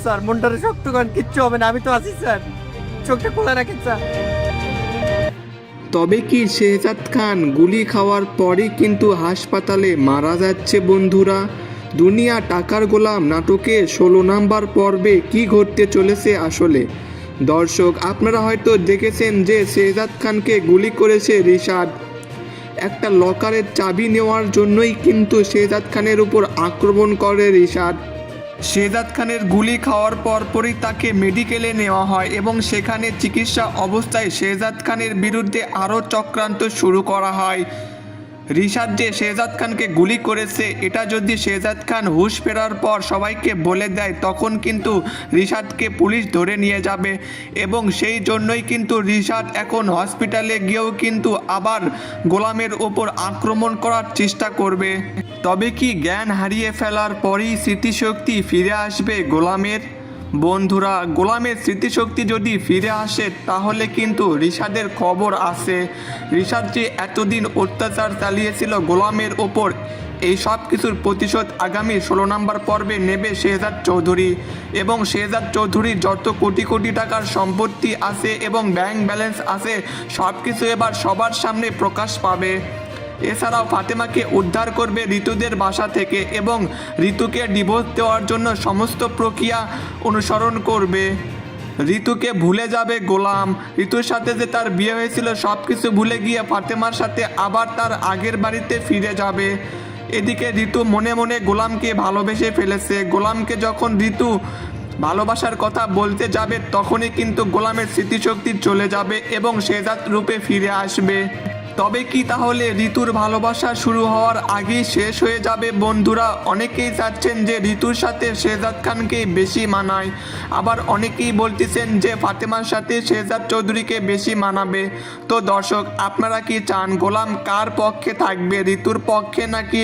Sir, মনটারে শক্ত করেন, কিচ্ছু হবে না, আমি তো আছি স্যার, চোখটা খোলা রাখেন স্যার। তবে কি শেহজাদ খান গুলি খাওয়ার পরই কিন্তু হাসপাতালে মারা যাচ্ছে বন্ধুরা? দুনিয়া টাকার গোলাম নাটকে 16 নম্বর পর্বে কি ঘটতে চলেছে আসলে? দর্শক, আপনারা হয়তো দেখেছেন যে শেহজাদ খানকে গুলি করেছে রিশাদ। একটা লকারের চাবি নেওয়ার জন্যই কিন্তু শেহজাদ খানের উপর আক্রমণ করে রিশাদ। শেহজাদ খানের গুলি খাওয়ার পরপরই তাকে মেডিকেলে নেওয়া হয় এবং সেখানে চিকিৎসা অবস্থায় শেহজাদ খানের বিরুদ্ধে আরও চক্রান্ত শুরু করা হয়। রিশাদ যে শেহজাদ খানকে গুলি করেছে এটা যদি শেহজাদ খান হুঁশ ফেরার পর সবাইকে বলে দেয়, তখন কিন্তু রিশাদকে পুলিশ ধরে নিয়ে যাবে এবং সেই জন্যই কিন্তু রিশাদ এখন হসপিটালে গিয়েও কিন্তু আবার গোলামের ওপর আক্রমণ করার চেষ্টা করবে। তবে কি জ্ঞান হারিয়ে ফেলার পরেই স্মৃতিশক্তি ফিরে আসবে গোলামের? বন্ধুরা, গোলামের স্মৃতিশক্তি যদি ফিরে আসে তাহলে কিন্তু রিশাদের খবর আছে। রিশাদ যে এতদিন অত্যাচার চালিয়েছিল গোলামের ওপর, এই সব কিছুর প্রতিশোধ আগামী 16 নম্বর পর্বে নেবে শেহজাদ চৌধুরী। এবং শেহজাদ চৌধুরীর যত কোটি কোটি টাকার সম্পত্তি আছে এবং ব্যাংক ব্যালেন্স আছে, সব কিছু এবার সবার সামনে প্রকাশ পাবে। এছাড়াও ফাতেমাকে উদ্ধার করবে ঋতুদের বাসা থেকে এবং ঋতুকে ডিভোর্স দেওয়ার জন্য সমস্ত প্রক্রিয়া অনুসরণ করবে। ঋতুকে ভুলে যাবে গোলাম। ঋতুর সাথে যে তার বিয়ে হয়েছিল সব কিছু ভুলে গিয়ে ফাতেমার সাথে আবার তার আগের বাড়িতে ফিরে যাবে। এদিকে ঋতু মনে মনে গোলামকে ভালোবেসে ফেলেছে। গোলামকে যখন ঋতু ভালোবাসার কথা বলতে যাবে তখনই কিন্তু গোলামের স্মৃতিশক্তি চলে যাবে এবং শেহজাদ রূপে ফিরে আসবে। তবে কি তাহলে ঋতুর ভালোবাসা শুরু হওয়ার আগেই শেষ হয়ে যাবে? বন্ধুরা, অনেকেই চাচ্ছেন যে ঋতুর সাথে শেহজাদ খানকেই বেশি মানায়, আবার অনেকেই বলতেছেন যে ফাতেমার সাথে শেহজাদ চৌধুরীকে বেশি মানাবে। তো দর্শক, আপনারা কি চান গোলাম কার পক্ষে থাকবে, ঋতুর পক্ষে নাকি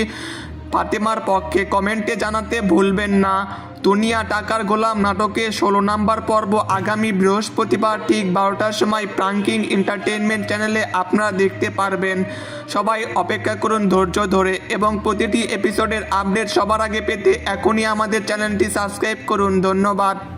ফাতেমার পক্ষে? কমেন্টে জানাতে ভুলবেন না। দুনিয়া টাকার গোলাম নাটকে 16 নম্বর পর্ব আগামী বৃহস্পতিবার ঠিক 12টার সময় প্রাঙ্কিং এন্টারটেইনমেন্ট চ্যানেলে আপনারা দেখতে পারবেন। সবাই অপেক্ষা করুন ধৈর্য ধরে এবং প্রতিটি এপিসোডের আপডেট সবার আগে পেতে এখনই আমাদের চ্যানেলটি সাবস্ক্রাইব করুন। ধন্যবাদ।